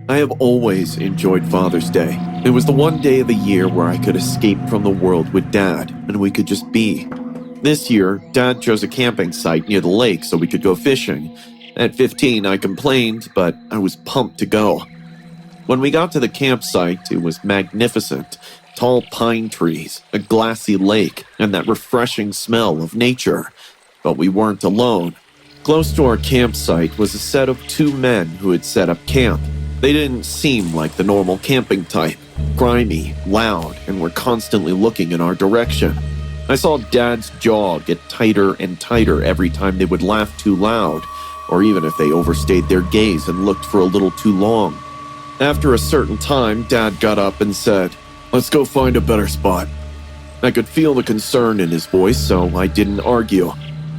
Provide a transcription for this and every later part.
I have always enjoyed Father's Day. It was the one day of the year where I could escape from the world with Dad, and we could just be. This year, Dad chose a camping site near the lake so we could go fishing. At 15, I complained, but I was pumped to go. When we got to the campsite, it was magnificent. Tall pine trees, a glassy lake, and that refreshing smell of nature. But we weren't alone. Close to our campsite was a set of two men who had set up camp. They didn't seem like the normal camping type, grimy, loud, and were constantly looking in our direction. I saw Dad's jaw get tighter and tighter every time they would laugh too loud, or even if they overstayed their gaze and looked for a little too long. After a certain time, Dad got up and said, "Let's go find a better spot." I could feel the concern in his voice, so I didn't argue.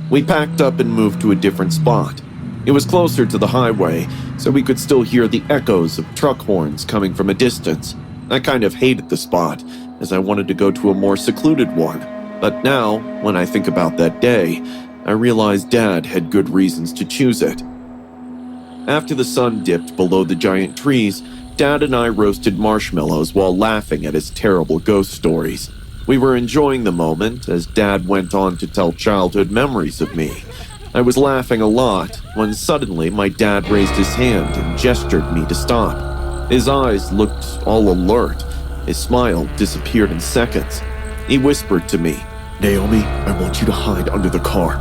We packed up and moved to a different spot. It was closer to the highway, so we could still hear the echoes of truck horns coming from a distance. I kind of hated the spot, as I wanted to go to a more secluded one. But now, when I think about that day, I realize Dad had good reasons to choose it. After the sun dipped below the giant trees, Dad and I roasted marshmallows while laughing at his terrible ghost stories. We were enjoying the moment as Dad went on to tell childhood memories of me. I was laughing a lot when suddenly my dad raised his hand and gestured me to stop. His eyes looked all alert. His smile disappeared in seconds. He whispered to me, "Naomi, I want you to hide under the car."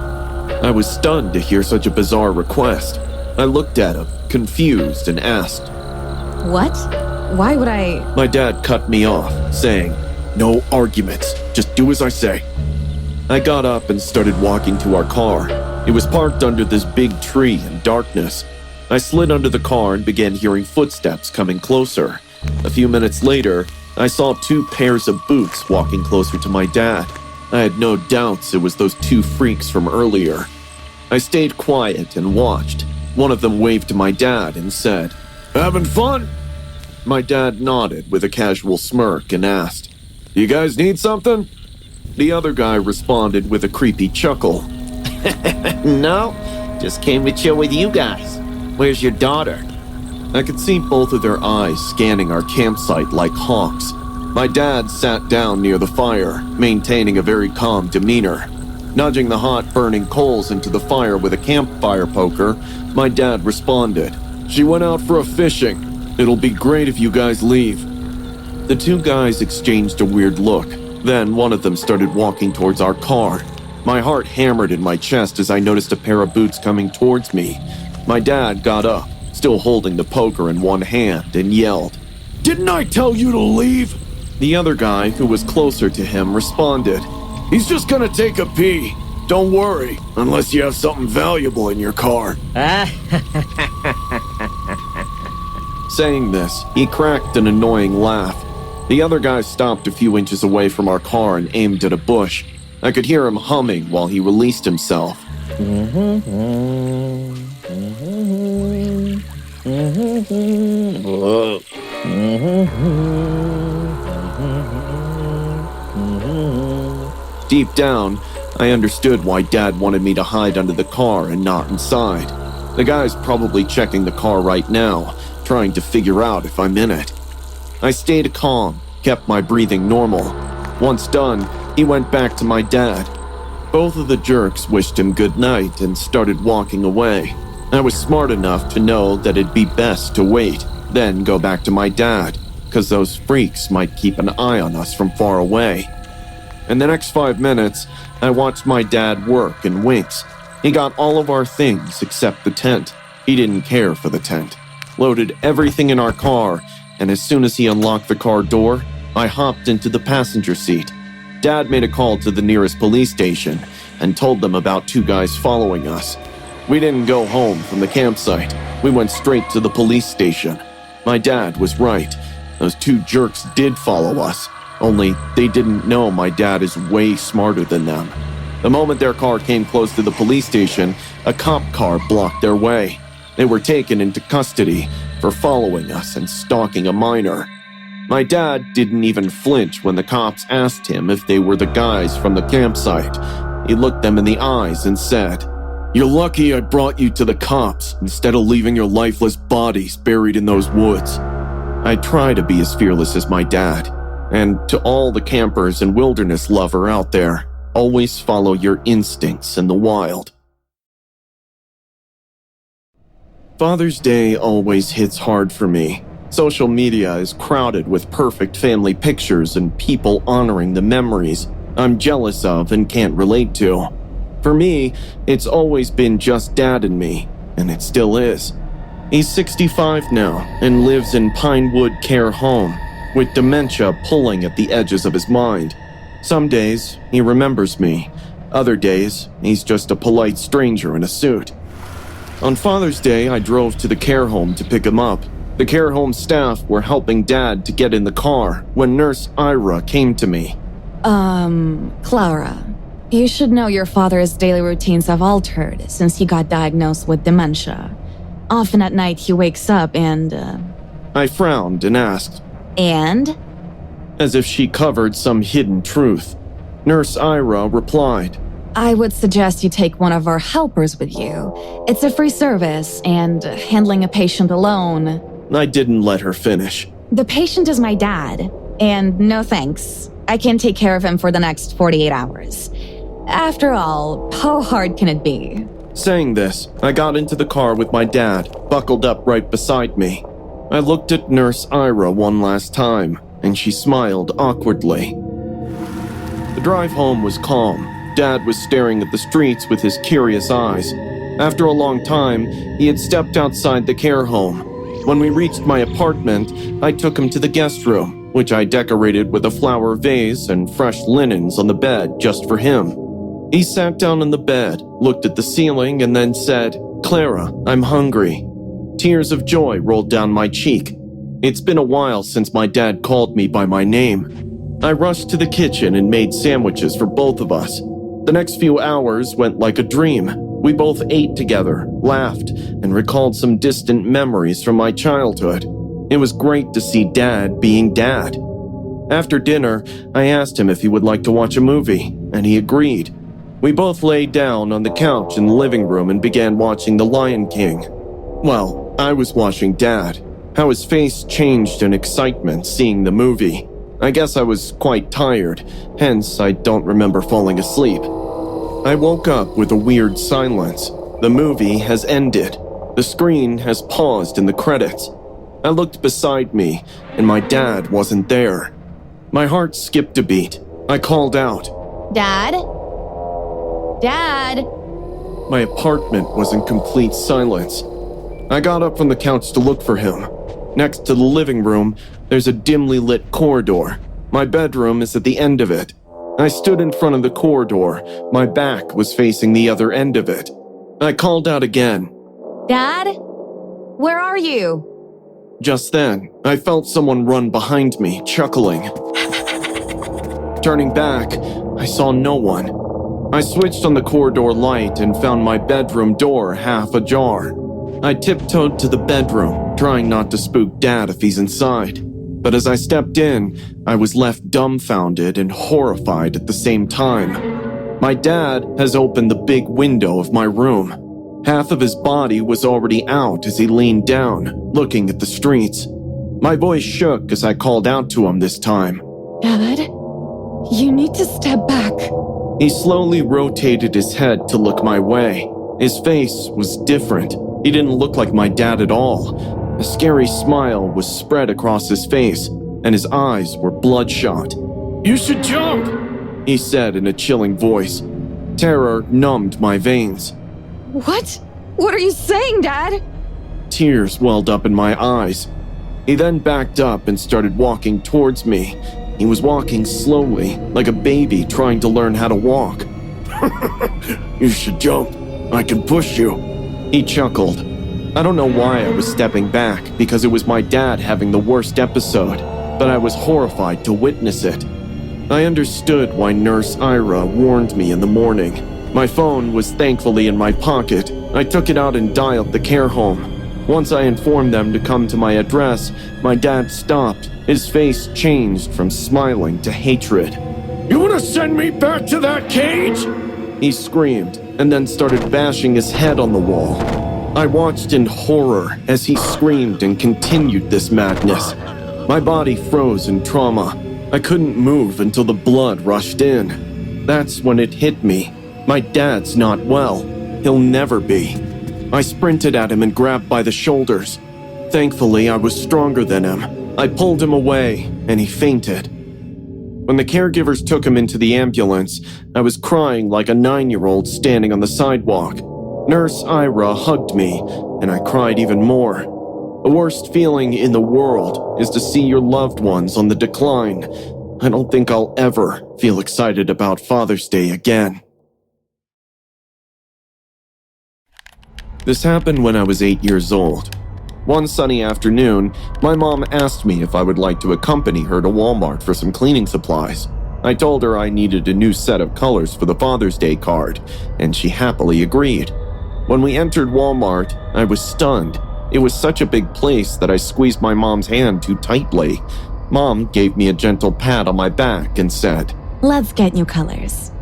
I was stunned to hear such a bizarre request. I looked at him, confused, and asked, "What? Why would I?" My dad cut me off, saying, "No arguments. Just do as I say." I got up and started walking to our car. It was parked under this big tree in darkness. I slid under the car and began hearing footsteps coming closer. A few minutes later, I saw two pairs of boots walking closer to my dad. I had no doubts it was those two freaks from earlier. I stayed quiet and watched. One of them waved to my dad and said, "Having fun?" My dad nodded with a casual smirk and asked, "You guys need something?" The other guy responded with a creepy chuckle. No, just came to chill with you guys. Where's your daughter? I could see both of their eyes scanning our campsite like hawks. My dad sat down near the fire, maintaining a very calm demeanor. Nudging the hot, burning coals into the fire with a campfire poker, my dad responded, "She went out for a fishing. It'll be great if you guys leave." The two guys exchanged a weird look. Then one of them started walking towards our car. My heart hammered in my chest as I noticed a pair of boots coming towards me. My dad got up, still holding the poker in one hand, and yelled, "Didn't I tell you to leave?" The other guy, who was closer to him, responded, "He's just gonna take a pee. Don't worry, unless you have something valuable in your car." Saying this, he cracked an annoying laugh. The other guy stopped a few inches away from our car and aimed at a bush. I could hear him humming while he released himself. Deep down, I understood why Dad wanted me to hide under the car and not inside. The guy's probably checking the car right now, trying to figure out if I'm in it. I stayed calm, kept my breathing normal. Once done, he went back to my dad. Both of the jerks wished him good night and started walking away. I was smart enough to know that it'd be best to wait, then go back to my dad, because those freaks might keep an eye on us from far away. In the next 5 minutes, I watched my dad work in winks. He got all of our things except the tent. He didn't care for the tent. Loaded everything in our car, and as soon as he unlocked the car door, I hopped into the passenger seat. Dad made a call to the nearest police station and told them about two guys following us. We didn't go home from the campsite. We went straight to the police station. My dad was right. Those two jerks did follow us, only they didn't know my dad is way smarter than them. The moment their car came close to the police station, a cop car blocked their way. They were taken into custody for following us and stalking a minor. My dad didn't even flinch when the cops asked him if they were the guys from the campsite. He looked them in the eyes and said, You're lucky I brought you to the cops instead of leaving your lifeless bodies buried in those woods. I try to be as fearless as my dad. And to all the campers and wilderness lover out there, always follow your instincts in the wild. Father's Day always hits hard for me. Social media is crowded with perfect family pictures and people honoring the memories I'm jealous of and can't relate to. For me, it's always been just Dad and me, and it still is. He's 65 now and lives in Pinewood Care Home, with dementia pulling at the edges of his mind. Some days, he remembers me. Other days, he's just a polite stranger in a suit. On Father's Day, I drove to the care home to pick him up. The care home staff were helping Dad to get in the car when Nurse Ira came to me. Clara, you should know your father's daily routines have altered since he got diagnosed with dementia. Often at night he wakes up and, I frowned and asked, And? as if she covered some hidden truth. Nurse Ira replied, I would suggest you take one of our helpers with you. It's a free service, and handling a patient alone. I didn't let her finish. The patient is my dad, and no thanks. I can take care of him for the next 48 hours. After all, how hard can it be? Saying this, I got into the car with my dad, buckled up right beside me. I looked at Nurse Ira one last time, and she smiled awkwardly. The drive home was calm. Dad was staring at the streets with his curious eyes. After a long time, he had stepped outside the care home. When we reached my apartment, I took him to the guest room, which I decorated with a flower vase and fresh linens on the bed just for him. He sat down on the bed, looked at the ceiling, and then said, "Clara, I'm hungry." Tears of joy rolled down my cheek. It's been a while since my dad called me by my name. I rushed to the kitchen and made sandwiches for both of us. The next few hours went like a dream. We both ate together, laughed, and recalled some distant memories from my childhood. It was great to see Dad being Dad. After dinner, I asked him if he would like to watch a movie, and he agreed. We both lay down on the couch in the living room and began watching The Lion King. Well, I was watching Dad, how his face changed in excitement seeing the movie. I guess I was quite tired, hence I don't remember falling asleep. I woke up with a weird silence. The movie has ended. The screen has paused in the credits. I looked beside me, and my dad wasn't there. My heart skipped a beat. I called out. Dad? Dad? My apartment was in complete silence. I got up from the couch to look for him. Next to the living room, there's a dimly lit corridor. My bedroom is at the end of it. I stood in front of the corridor. My back was facing the other end of it. I called out again. Dad? Where are you? Just then, I felt someone run behind me, chuckling. Turning back, I saw no one. I switched on the corridor light and found my bedroom door half ajar. I tiptoed to the bedroom, trying not to spook Dad if he's inside. But as I stepped in, I was left dumbfounded and horrified at the same time. My dad has opened the big window of my room. Half of his body was already out as he leaned down, looking at the streets. My voice shook as I called out to him this time. Dad? You need to step back. He slowly rotated his head to look my way. His face was different. He didn't look like my dad at all. A scary smile was spread across his face, and his eyes were bloodshot. "You should jump," he said in a chilling voice. Terror numbed my veins. What? What are you saying, Dad? Tears welled up in my eyes. He then backed up and started walking towards me. He was walking slowly, like a baby trying to learn how to walk. "You should jump. I can push you," he chuckled. I don't know why I was stepping back, because it was my dad having the worst episode, but I was horrified to witness it. I understood why Nurse Ira warned me in the morning. My phone was thankfully in my pocket. I took it out and dialed the care home. Once I informed them to come to my address, my dad stopped. His face changed from smiling to hatred. "You want to send me back to that cage?" he screamed. and then started bashing his head on the wall. I watched in horror as he screamed and continued this madness. My body froze in trauma. I couldn't move until the blood rushed in. That's when it hit me. My dad's not well. He'll never be. I sprinted at him and grabbed by the shoulders. Thankfully, I was stronger than him. I pulled him away, and he fainted. When the caregivers took him into the ambulance, I was crying like a 9-year-old standing on the sidewalk. Nurse Ira hugged me, and I cried even more. The worst feeling in the world is to see your loved ones on the decline. I don't think I'll ever feel excited about Father's Day again. This happened when I was 8 years old. One sunny afternoon, my mom asked me if I would like to accompany her to Walmart for some cleaning supplies. I told her I needed a new set of colors for the Father's Day card, and she happily agreed. When we entered Walmart, I was stunned. It was such a big place that I squeezed my mom's hand too tightly. Mom gave me a gentle pat on my back and said, "Let's get new colors."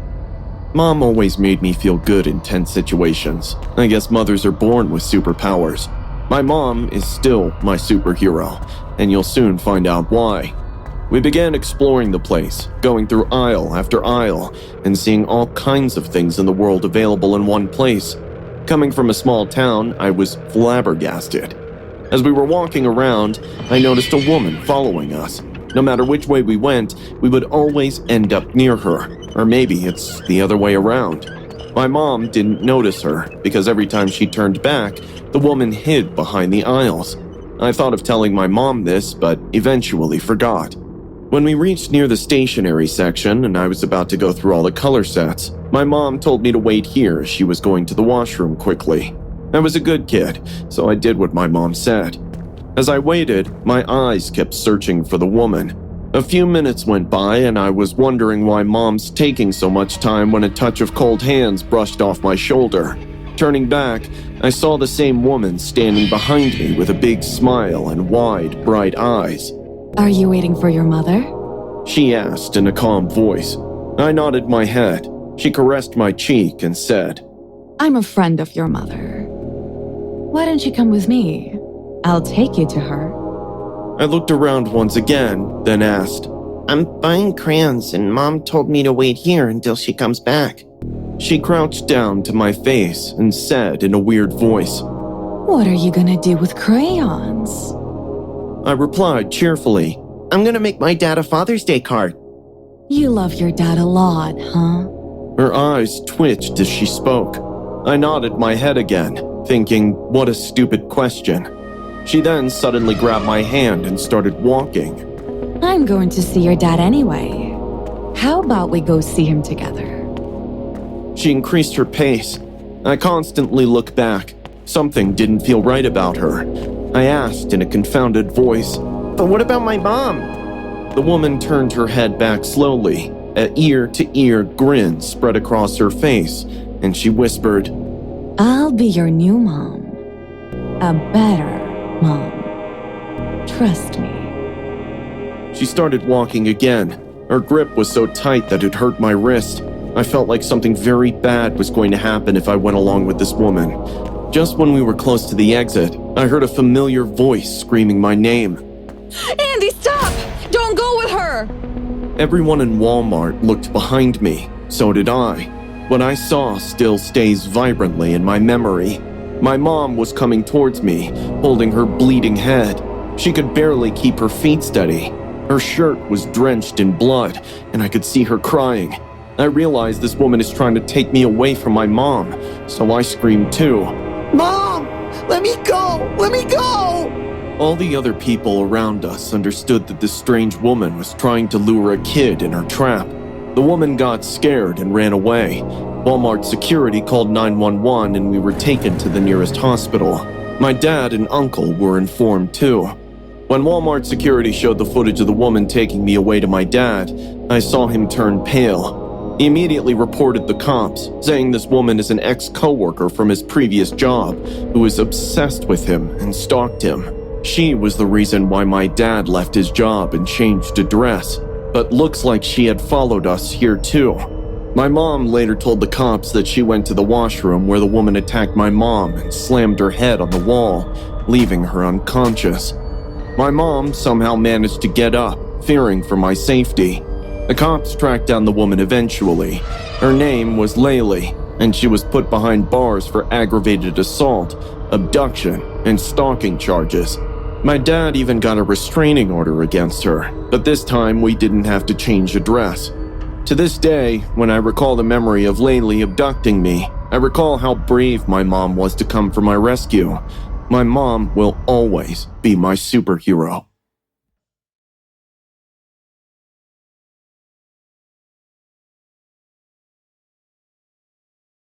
Mom always made me feel good in tense situations. I guess mothers are born with superpowers. My mom is still my superhero, and you'll soon find out why. We began exploring the place, going through aisle after aisle, and seeing all kinds of things in the world available in one place. Coming from a small town, I was flabbergasted. As we were walking around, I noticed a woman following us. No matter which way we went, we would always end up near her. Or maybe it's the other way around. My mom didn't notice her, because every time she turned back, the woman hid behind the aisles. I thought of telling my mom this, but eventually forgot. When we reached near the stationery section and I was about to go through all the color sets, my mom told me to wait here as she was going to the washroom quickly. I was a good kid, so I did what my mom said. As I waited, my eyes kept searching for the woman. A few minutes went by and I was wondering why Mom's taking so much time when a touch of cold hands brushed off my shoulder. Turning back, I saw the same woman standing behind me with a big smile and wide, bright eyes. "Are you waiting for your mother?" She asked in a calm voice. I nodded my head. She caressed my cheek and said, "I'm a friend of your mother. Why don't you come with me? I'll take you to her." I looked around once again, then asked, I'm buying crayons and Mom told me to wait here until she comes back. She crouched down to my face and said in a weird voice, "What are you gonna do with crayons?" I replied cheerfully, I'm gonna make my dad a Father's Day card. "You love your dad a lot, huh?" Her eyes twitched as she spoke. I nodded my head again, thinking, what a stupid question. She then suddenly grabbed my hand and started walking. "I'm going to see your dad anyway. How about we go see him together?" She increased her pace. I constantly looked back. Something didn't feel right about her. I asked in a confounded voice, But what about my mom? The woman turned her head back slowly. An ear-to-ear grin spread across her face, and she whispered, "I'll be your new mom. A better mom. Trust me." She started walking again. Her grip was so tight that it hurt my wrist. I felt like something very bad was going to happen if I went along with this woman. Just when we were close to the exit, I heard a familiar voice screaming my name. "Andy, stop! Don't go with her!" Everyone in Walmart looked behind me. So did I. What I saw still stays vibrantly in my memory. My mom was coming towards me, holding her bleeding head. She could barely keep her feet steady. Her shirt was drenched in blood, and I could see her crying. I realized this woman is trying to take me away from my mom, so I screamed too. Mom! Let me go! Let me go! All the other people around us understood that this strange woman was trying to lure a kid in her trap. The woman got scared and ran away. Walmart security called 911 and we were taken to the nearest hospital. My dad and uncle were informed too. When Walmart security showed the footage of the woman taking me away to my dad, I saw him turn pale. He immediately reported the cops, saying this woman is an ex-coworker from his previous job who is obsessed with him and stalked him. She was the reason why my dad left his job and changed address, but looks like she had followed us here too. My mom later told the cops that she went to the washroom where the woman attacked my mom and slammed her head on the wall, leaving her unconscious. My mom somehow managed to get up, fearing for my safety. The cops tracked down the woman eventually. Her name was Laylee, and she was put behind bars for aggravated assault, abduction, and stalking charges. My dad even got a restraining order against her, but this time we didn't have to change address. To this day, when I recall the memory of Laylee abducting me, I recall how brave my mom was to come for my rescue. My mom will always be my superhero.